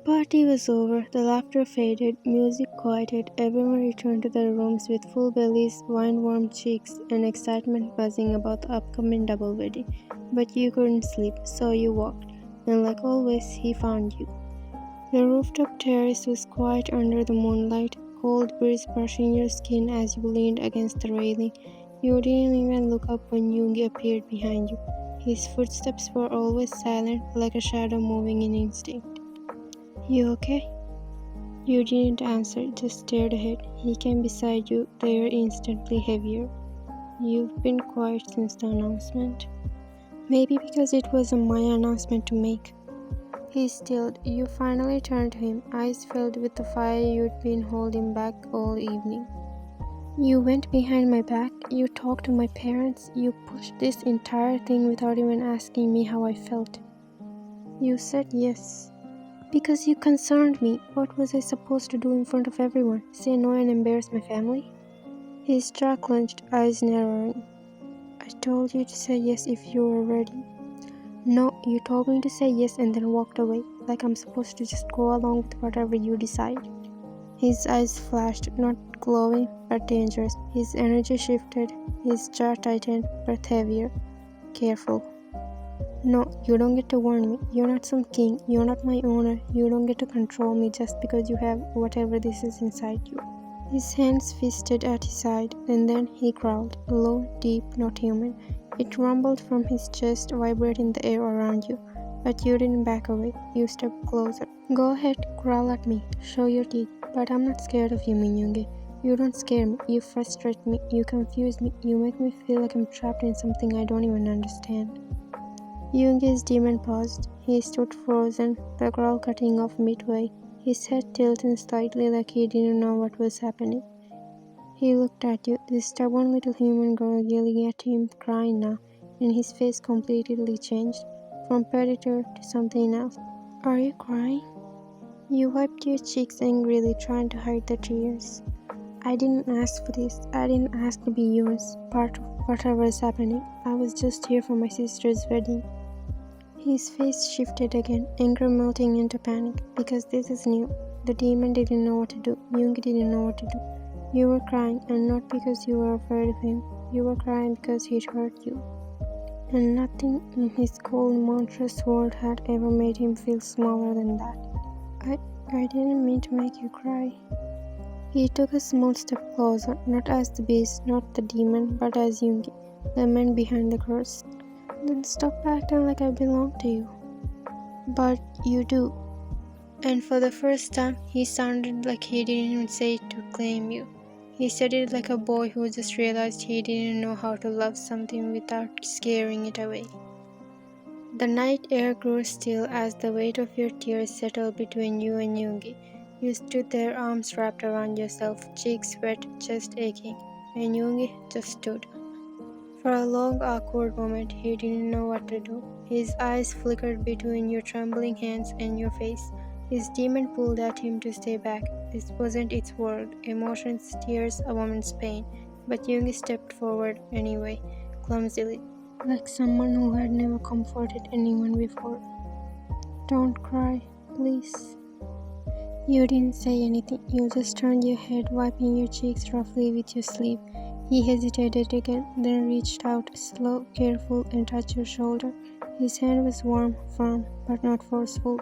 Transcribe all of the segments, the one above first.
party was over, the laughter faded, music quieted, everyone returned to their rooms with full bellies, wine-warmed cheeks, and excitement buzzing about the upcoming double wedding. But you couldn't sleep, so you walked, and like always, he found you. The rooftop terrace was quiet under the moonlight, cold breeze brushing your skin as you leaned against the railing. You didn't even look up when yoongi appeared behind you. His footsteps were always silent, like a shadow moving in instinct. "You okay?" You didn't answer, just stared ahead. He came beside you, the air instantly heavier. "You've been quiet since the announcement." Maybe because it was my announcement to make. He stilled. You finally turned to him, eyes filled with the fire you'd been holding back all evening. "You went behind my back, you talked to my parents, you pushed this entire thing without even asking me how I felt." You said yes. "Because you concerned me. What was I supposed to do in front of everyone? Say no and embarrass my family?" His jaw clenched, eyes narrowing. "I told you to say yes if you were ready." "No, you told me to say yes and then walked away, like I'm supposed to just go along with whatever you decide." His eyes flashed, not glowing, but dangerous. His energy shifted, his jaw tightened, breath heavier. "Careful." "No, you don't get to warn me. You're not some king. You're not my owner. You don't get to control me just because you have whatever this is inside you." His hands fisted at his side, and then he growled, low, deep, not human. It rumbled from his chest, vibrating the air around you. But you didn't back away. You stepped closer. "Go ahead, growl at me. Show your teeth. But I'm not scared of you, Minyunge. You don't scare me. You frustrate me. You confuse me. You make me feel like I'm trapped in something I don't even understand." Yoongi's demon paused. He stood frozen, the growl cutting off midway, his head tilting slightly like he didn't know what was happening. He looked at you, this stubborn little human girl yelling at him, crying now, and his face completely changed, from predator to something else. "Are you crying?" You wiped your cheeks angrily, trying to hide the tears. "I didn't ask for this. I didn't ask to be yours, part of whatever is happening. I was just here for my sister's wedding." His face shifted again, anger melting into panic, because this is new. The demon didn't know what to do. Yoongi didn't know what to do. You were crying, and not because you were afraid of him. You were crying because he'd hurt you. And nothing in his cold, monstrous world had ever made him feel smaller than that. I didn't mean to make you cry." He took a small step closer, not as the beast, not the demon, but as Yoongi, the man behind the curse. "Then stop acting like I belong to you." "But you do." And for the first time, he sounded like he didn't even say it to claim you. He said it like a boy who just realized he didn't know how to love something without scaring it away. The night air grew still as the weight of your tears settled between you and Yoongi. You stood there, arms wrapped around yourself, cheeks wet, chest aching, and Yoongi just stood. For a long, awkward moment, he didn't know what to do. His eyes flickered between your trembling hands and your face. His demon pulled at him to stay back. This wasn't its world. Emotions, tears, a woman's pain. But Yoongi stepped forward anyway, clumsily, like someone who had never comforted anyone before. "Don't cry, please." You didn't say anything. You just turned your head, wiping your cheeks roughly with your sleeve. He hesitated again, then reached out, slow, careful, and touched your shoulder. His hand was warm, firm, but not forceful.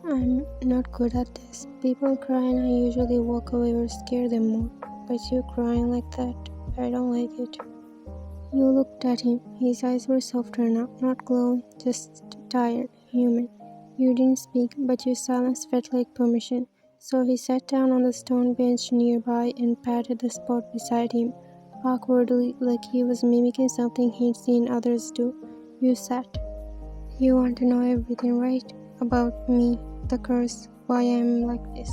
"I'm not good at this. People cry and I usually walk away or scare them more. But you crying like that, I don't like it." You looked at him. His eyes were softer now, not glowing, just tired, human. You didn't speak, but your silence felt like permission. So he sat down on the stone bench nearby and patted the spot beside him, awkwardly, like he was mimicking something he'd seen others do. You sat. "You want to know everything, right? About me, the curse, why I'm like this."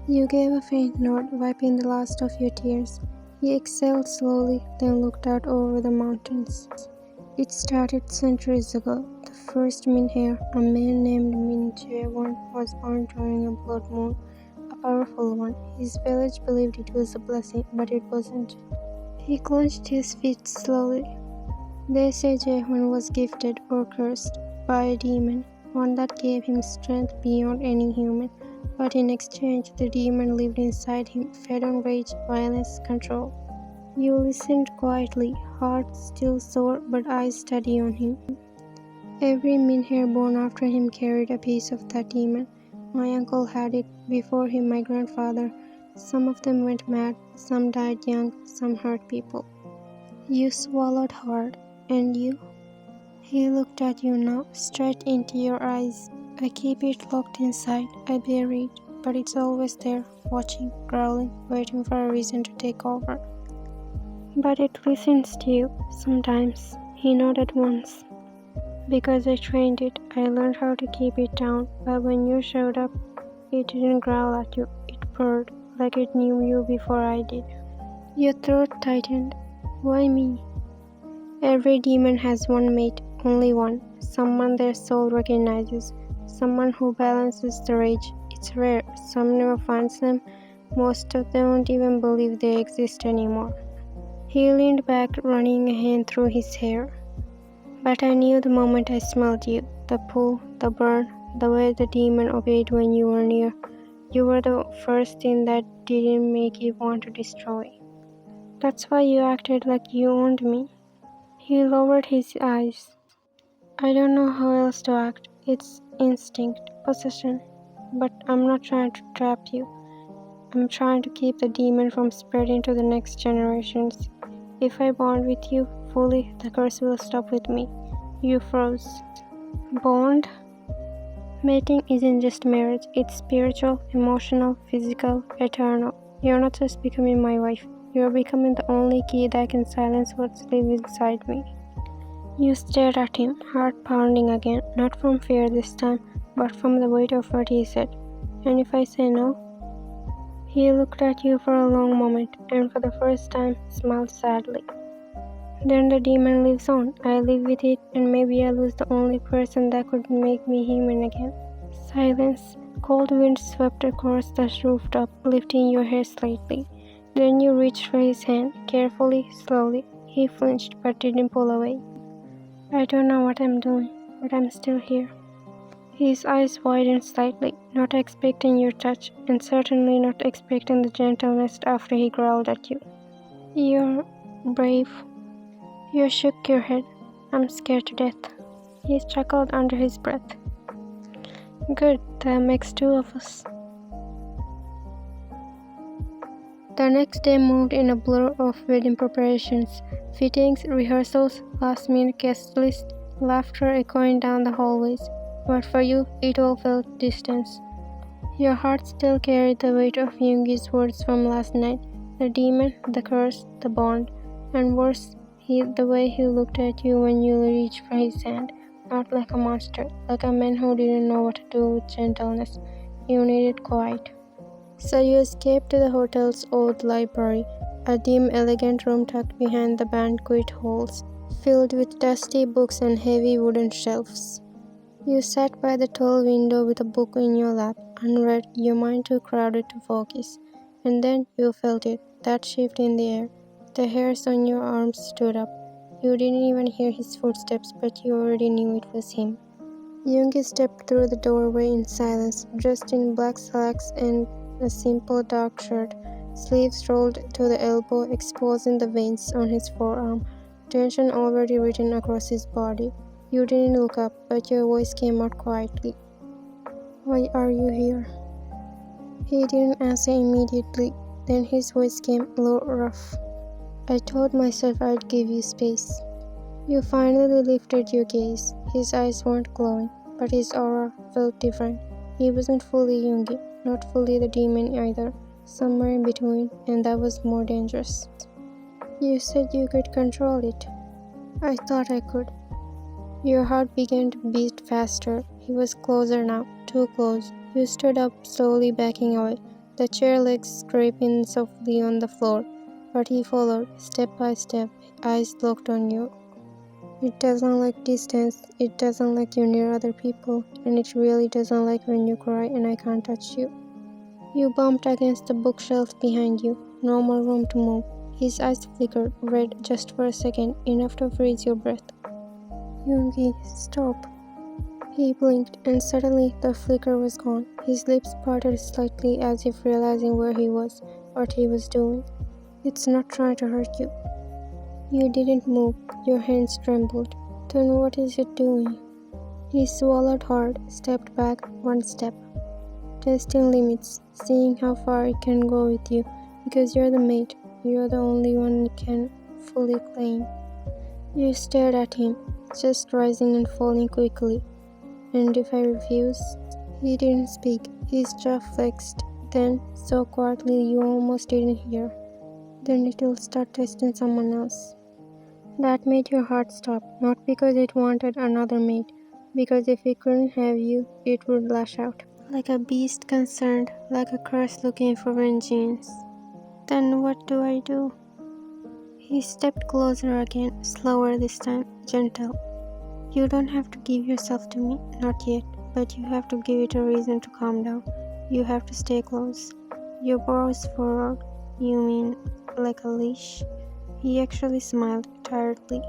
You gave a faint nod, wiping the last of your tears. He exhaled slowly, then looked out over the mountains. "It started centuries ago. The first Minher, a man named Min Jae-won, was born during a blood moon, a powerful one. His village believed it was a blessing, but it wasn't." He clenched his fist slowly. "They say Jae-won was gifted or cursed by a demon. one that gave him strength beyond any human. But in exchange, the demon lived inside him, fed on rage, violence, control. You listened quietly, heart still sore, but eyes steady on him. Every min-hair born after him carried a piece of that demon. My uncle had it, before him my grandfather. Some of them went mad, some died young, some hurt people. You swallowed hard, and you? He looked at you now, straight into your eyes. I keep it locked inside, I bury it, but it's always there, watching, growling, waiting for a reason to take over. But it listens to you, sometimes. He nodded once. Because I trained it, I learned how to keep it down, but when you showed up, it didn't growl at you, it purred, like it knew you before I did. Your throat tightened. Why me? Every demon has one mate, only one, someone their soul recognizes, someone who balances the rage. It's rare, some never finds them, most of them won't even believe they exist anymore. He leaned back, running a hand through his hair. But I knew the moment I smelled you, the pull, the burn, the way the demon obeyed when you were near. You were the first thing that didn't make it want to destroy. That's why you acted like you owned me. He lowered his eyes. I don't know how else to act. It's instinct, possession. But I'm not trying to trap you. I'm trying to keep the demon from spreading to the next generations. If I bond with you fully, the curse will stop with me. You froze. Bond? Mating isn't just marriage. It's spiritual, emotional, physical, eternal. You're not just becoming my wife. You're becoming the only key that can silence what's lives inside me. You stared at him, heart pounding again, not from fear this time, but from the weight of what he said. And if I say no? He looked at you for a long moment, and for the first time smiled sadly. Then the demon lives on. I live with it, and maybe I lose the only person that could make me human again. Silence. Cold wind swept across the rooftop, lifting your hair slightly. Then you reached for his hand, carefully, slowly. He flinched, but didn't pull away. I don't know what I'm doing, but I'm still here. His eyes widened slightly, not expecting your touch, and certainly not expecting the gentleness after he growled at you. You're brave. You shook your head. I'm scared to death. He chuckled under his breath. Good, that makes two of us. The next day moved in a blur of wedding preparations, fittings, rehearsals, last-minute guest list, laughter echoing down the hallways. But for you, it all felt distance. Your heart still carried the weight of Yoongi's words from last night, the demon, the curse, the bond, and worse, the way he looked at you when you reached for his hand, not like a monster, like a man who didn't know what to do with gentleness. You needed quiet. So you escaped to the hotel's old library, a dim, elegant room tucked behind the banquet halls, filled with dusty books and heavy wooden shelves. You sat by the tall window with a book in your lap, unread, your mind too crowded to focus. And then you felt it, that shift in the air. The hairs on your arms stood up. You didn't even hear his footsteps, but you already knew it was him. Yoongi stepped through the doorway in silence, dressed in black slacks and a simple dark shirt, sleeves rolled to the elbow, exposing the veins on his forearm, tension already written across his body. You didn't look up, but your voice came out quietly. Why are you here? He didn't answer immediately. Then his voice came low, rough. I told myself I'd give you space. You finally lifted your gaze. His eyes weren't glowing, but his aura felt different. He wasn't fully Yoongi, not fully the demon either, somewhere in between, and that was more dangerous. You said you could control it. I thought I could. Your heart began to beat faster. He was closer now, too close. You stood up, slowly backing away, the chair legs scraping softly on the floor. But he followed, step by step, eyes locked on you. It doesn't like distance, it doesn't like you near other people, and it really doesn't like when you cry and I can't touch you. You bumped against the bookshelf behind you, no more room to move. His eyes flickered, red just for a second, enough to freeze your breath. Yoongi, stop. He blinked, and suddenly the flicker was gone. His lips parted slightly as if realizing where he was, what he was doing. It's not trying to hurt you. You didn't move. Your hands trembled. Then what is it doing? He swallowed hard, stepped back one step. Testing limits, seeing how far it can go with you, because you're the mate. You're the only one it can fully claim. You stared at him, just rising and falling quickly. And if I refuse? He didn't speak. His jaw flexed. Then, so quietly you almost didn't hear. Then it'll start testing someone else. That made your heart stop, not because it wanted another mate, because if it couldn't have you, it would lash out. Like a beast concerned, like a curse looking for vengeance. Then what do I do? He stepped closer again, slower this time, gentle. You don't have to give yourself to me, not yet, but you have to give it a reason to calm down. You have to stay close. Your brows furrowed. You mean, like a leash? He actually smiled, tiredly.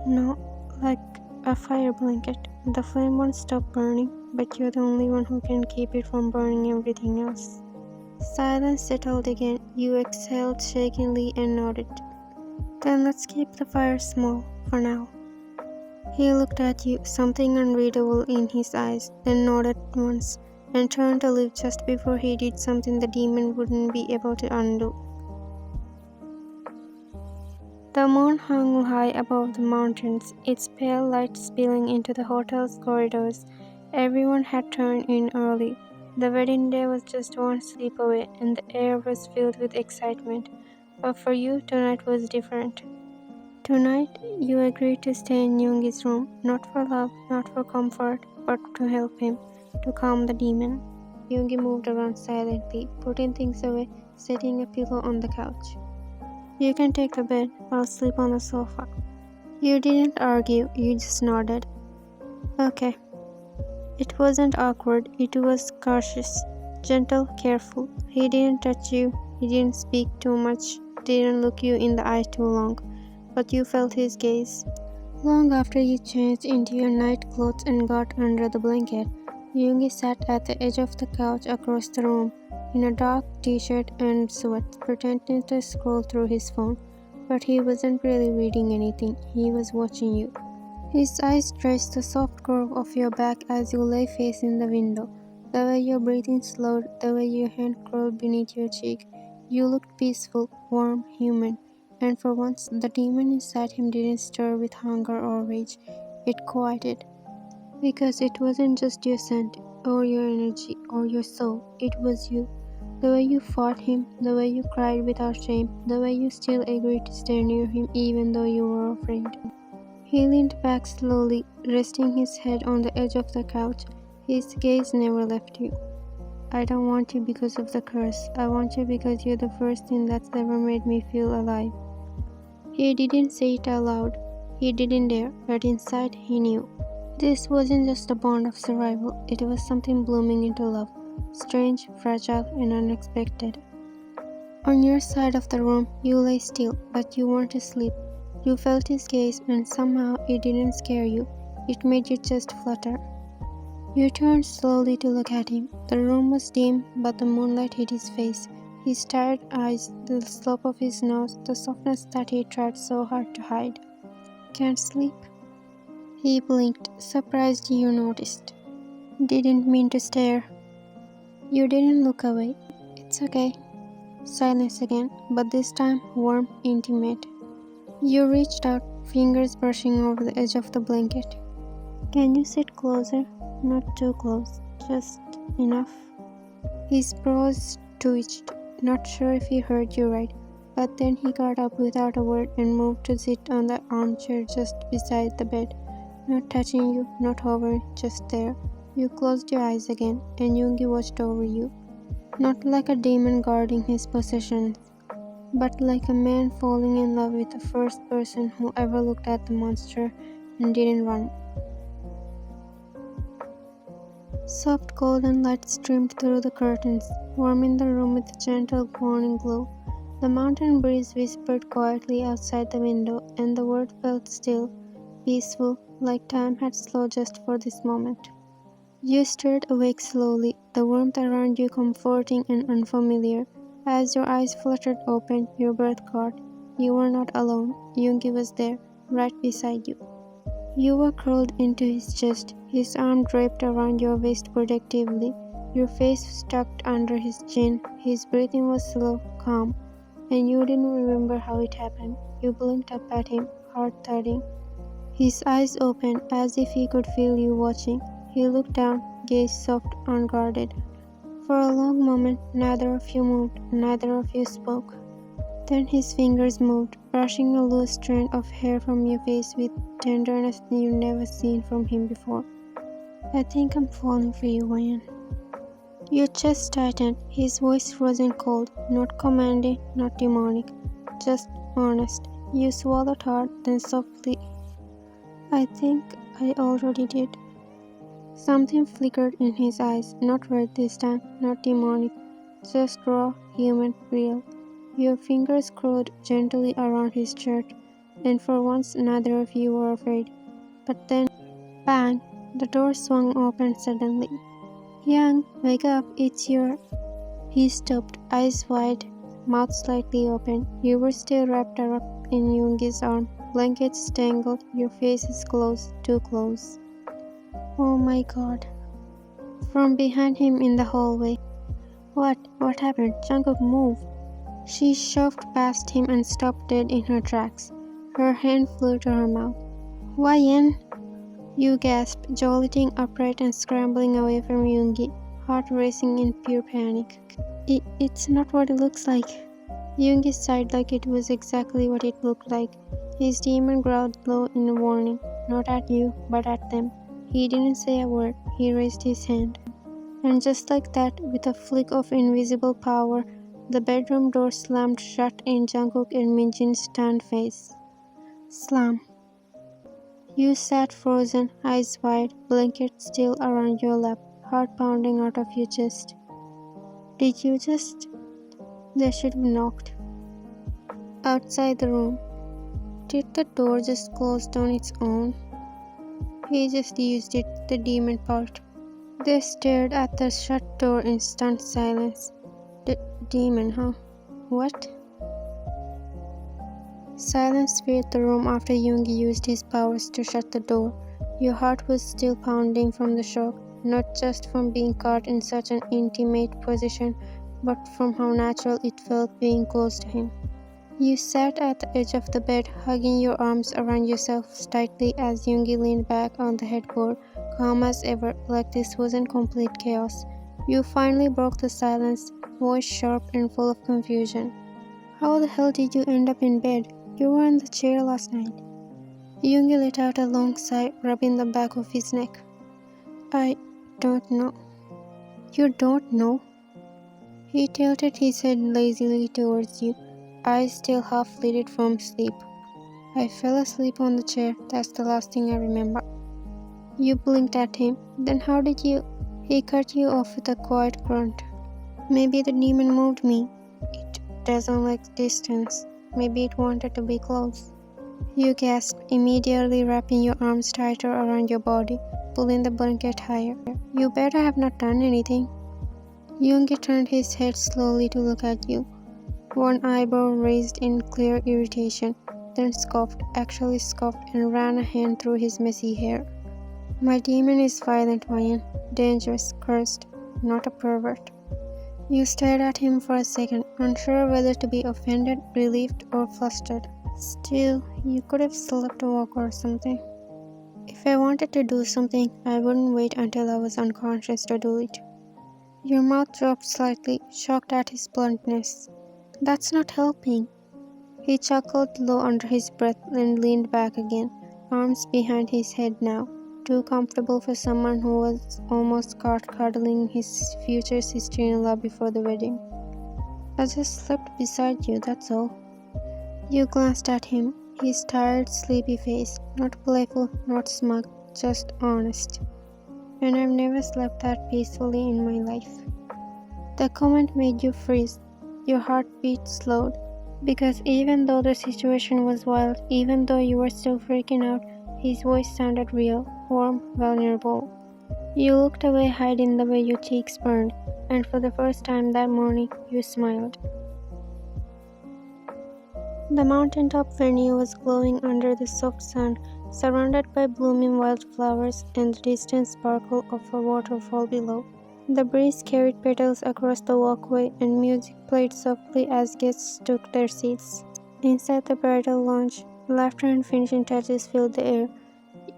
No, like a fire blanket. The flame won't stop burning, but you're the only one who can keep it from burning everything else. Silence settled again. You exhaled shakingly and nodded. Then let's keep the fire small, for now. He looked at you, something unreadable in his eyes, then nodded once, and turned to leave just before he did something the demon wouldn't be able to undo. The moon hung high above the mountains, its pale light spilling into the hotel's corridors. Everyone had turned in early. The wedding day was just one sleep away, and the air was filled with excitement. But for you, tonight was different. Tonight, you agreed to stay in Yoongi's room, not for love, not for comfort, but to help him, to calm the demon. Yoongi moved around silently, putting things away, setting a pillow on the couch. You can take the bed, I'll sleep on the sofa. You didn't argue, you just nodded. Okay. It wasn't awkward, it was cautious, gentle, careful. He didn't touch you, he didn't speak too much, didn't look you in the eye too long, but you felt his gaze. Long after you changed into your night clothes and got under the blanket, Yoongi sat at the edge of the couch across the room, in a dark t-shirt and sweats, pretending to scroll through his phone. But he wasn't really reading anything, he was watching you. His eyes traced the soft curve of your back as you lay facing the window, the way your breathing slowed, the way your hand curled beneath your cheek. You looked peaceful, warm, human, and for once the demon inside him didn't stir with hunger or rage. It quieted. Because it wasn't just your scent, or your energy, or your soul, it was you. The way you fought him, the way you cried without shame, the way you still agreed to stay near him even though you were afraid. He leaned back slowly, resting his head on the edge of the couch. His gaze never left you. I don't want you because of the curse. I want you because you're the first thing that's ever made me feel alive. He didn't say it aloud. He didn't dare, but inside he knew. This wasn't just a bond of survival. It was something blooming into love. Strange, fragile, and unexpected. On your side of the room, you lay still, but you weren't asleep. You felt his gaze, and somehow it didn't scare you. It made your chest flutter. You turned slowly to look at him. The room was dim, but the moonlight hit his face. His tired eyes, the slope of his nose, the softness that he tried so hard to hide. Can't sleep? He blinked, surprised you noticed. Didn't mean to stare. You didn't look away. It's okay. Silence again, but this time warm, intimate. You reached out, fingers brushing over the edge of the blanket. Can you sit closer? Not too close, just enough. His brows twitched, not sure if he heard you right, but then he got up without a word and moved to sit on the armchair just beside the bed. Not touching you, not hovering, just there. You closed your eyes again, and Yoongi watched over you. Not like a demon guarding his possessions, but like a man falling in love with the first person who ever looked at the monster and didn't run. Soft golden light streamed through the curtains, warming the room with a gentle morning glow. The mountain breeze whispered quietly outside the window, and the world felt still, peaceful, like time had slowed just for this moment. You stirred awake slowly, the warmth around you comforting and unfamiliar. As your eyes fluttered open, your breath caught. You were not alone. Yoongi was there, right beside you. You were curled into his chest, his arm draped around your waist protectively. Your face tucked under his chin. His breathing was slow, calm, and you didn't remember how it happened. You blinked up at him, heart thudding. His eyes opened as if he could feel you watching. He looked down, gaze soft, unguarded. For a long moment, neither of you moved, neither of you spoke. Then his fingers moved, brushing a loose strand of hair from your face with tenderness you'd never seen from him before. I think I'm falling for you, Ryan. Your chest tightened, his voice wasn't cold, not commanding, not demonic, just honest. You swallowed hard, then softly. I think I already did. Something flickered in his eyes, not red this time, not demonic, just raw, human, real. Your fingers curled gently around his shirt, and for once neither of you were afraid. But then, bang, the door swung open suddenly. Young, wake up, it's your... He stopped, eyes wide, mouth slightly open. You were still wrapped up in Yoongi's arm, blankets tangled, your faces close, too close. Oh my god. From behind him in the hallway. What? What happened? Jungkook, move. She shoved past him and stopped dead in her tracks. Her hand flew to her mouth. Ryan! You gasped, jolting upright and scrambling away from Yoongi, heart racing in pure panic. It's not what it looks like. Yoongi sighed like it was exactly what it looked like. His demon growled low in warning, not at you, but at them. He didn't say a word, he raised his hand. And just like that, with a flick of invisible power, the bedroom door slammed shut in Jungkook and Minjin's stunned face. Slam. You sat frozen, eyes wide, blanket still around your lap, heart pounding out of your chest. Did you just... They should have knocked. Outside the room. Did the door just close on its own? He just used it, the demon part. They stared at the shut door in stunned silence. The demon, huh? What? Silence filled the room after Yoongi used his powers to shut the door. Your heart was still pounding from the shock, not just from being caught in such an intimate position, but from how natural it felt being close to him. You sat at the edge of the bed, hugging your arms around yourself tightly as Yoongi leaned back on the headboard, calm as ever, like this wasn't complete chaos. You finally broke the silence, voice sharp and full of confusion. How the hell did you end up in bed? You were in the chair last night. Yoongi let out a long sigh, rubbing the back of his neck. I don't know. You don't know? He tilted his head lazily towards you, eyes still half-lidded from sleep. I fell asleep on the chair, that's the last thing I remember. You blinked at him. Then how did you... He cut you off with a quiet grunt. Maybe the demon moved me. It doesn't like distance. Maybe it wanted to be close. You gasped, immediately wrapping your arms tighter around your body, pulling the blanket higher. You better have not done anything. Yoongi turned his head slowly to look at you. One eyebrow raised in clear irritation, then scoffed, actually scoffed, and ran a hand through his messy hair. My demon is violent, Ryan. Dangerous, cursed, not a pervert. You stared at him for a second, unsure whether to be offended, relieved, or flustered. Still, you could have slept a walk or something. If I wanted to do something, I wouldn't wait until I was unconscious to do it. Your mouth dropped slightly, shocked at his bluntness. That's not helping. He chuckled low under his breath and leaned back again, arms behind his head now, too comfortable for someone who was almost caught cuddling his future sister-in-law before the wedding. I just slept beside you, that's all. You glanced at him, his tired, sleepy face, not playful, not smug, just honest. And I've never slept that peacefully in my life. The comment made you freeze. Your heartbeat slowed, because even though the situation was wild, even though you were still freaking out, his voice sounded real, warm, vulnerable. You looked away, hiding the way your cheeks burned, and for the first time that morning, you smiled. The mountaintop venue was glowing under the soft sun, surrounded by blooming wildflowers and the distant sparkle of a waterfall below. The breeze carried petals across the walkway, and music played softly as guests took their seats. Inside the bridal lounge, laughter and finishing touches filled the air.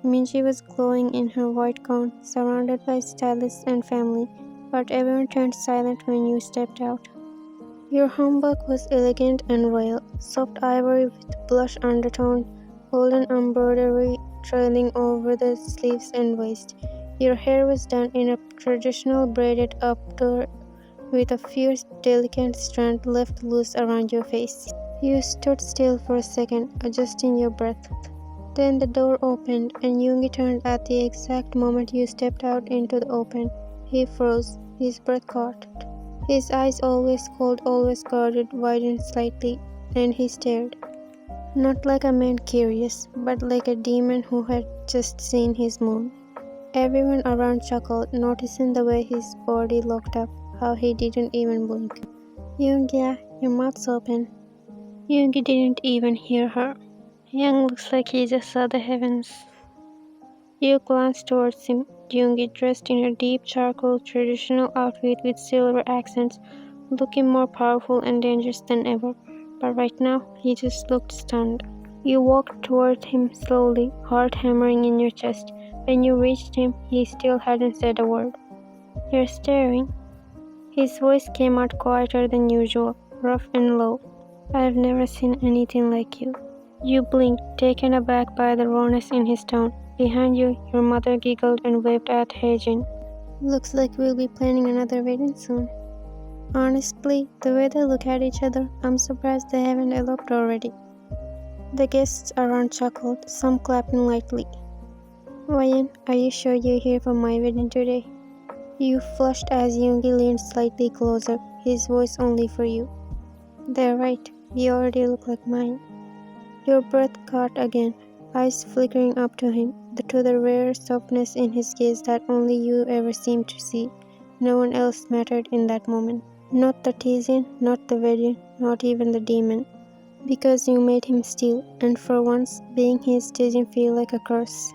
Minji was glowing in her white gown, surrounded by stylists and family, but everyone turned silent when you stepped out. Your homburg was elegant and royal, soft ivory with blush undertone, golden embroidery trailing over the sleeves and waist. Your hair was done in a traditional braided updo with a fierce, delicate strand left loose around your face. You stood still for a second, adjusting your breath. Then the door opened, and Yoongi turned at the exact moment you stepped out into the open. He froze, his breath caught. His eyes, always cold, always guarded, widened slightly, and he stared. Not like a man curious, but like a demon who had just seen his moon. Everyone around chuckled, noticing the way his body locked up, how he didn't even blink. Yoongi, your mouth's open. Yoongi didn't even hear her. Young looks like he just saw the heavens. You glanced towards him, Yoongi dressed in a deep charcoal traditional outfit with silver accents, looking more powerful and dangerous than ever. But right now, he just looked stunned. You walked toward him slowly, heart hammering in your chest. When you reached him, he still hadn't said a word. You're staring. His voice came out quieter than usual, rough and low. I've never seen anything like you. You blinked, taken aback by the rawness in his tone. Behind you, your mother giggled and waved at Heijin. Looks like we'll be planning another wedding soon. Honestly, the way they look at each other, I'm surprised they haven't eloped already. The guests around chuckled, some clapping lightly. Wayan, are you sure you're here for my wedding today? You flushed as Yoongi leaned slightly closer, his voice only for you. They're right, you already look like mine. Your breath caught again, eyes flickering up to him, to the rare softness in his gaze that only you ever seemed to see. No one else mattered in that moment. Not the teasing, not the wedding, not even the demon. Because you made him steal, and for once, being his didn't feel like a curse.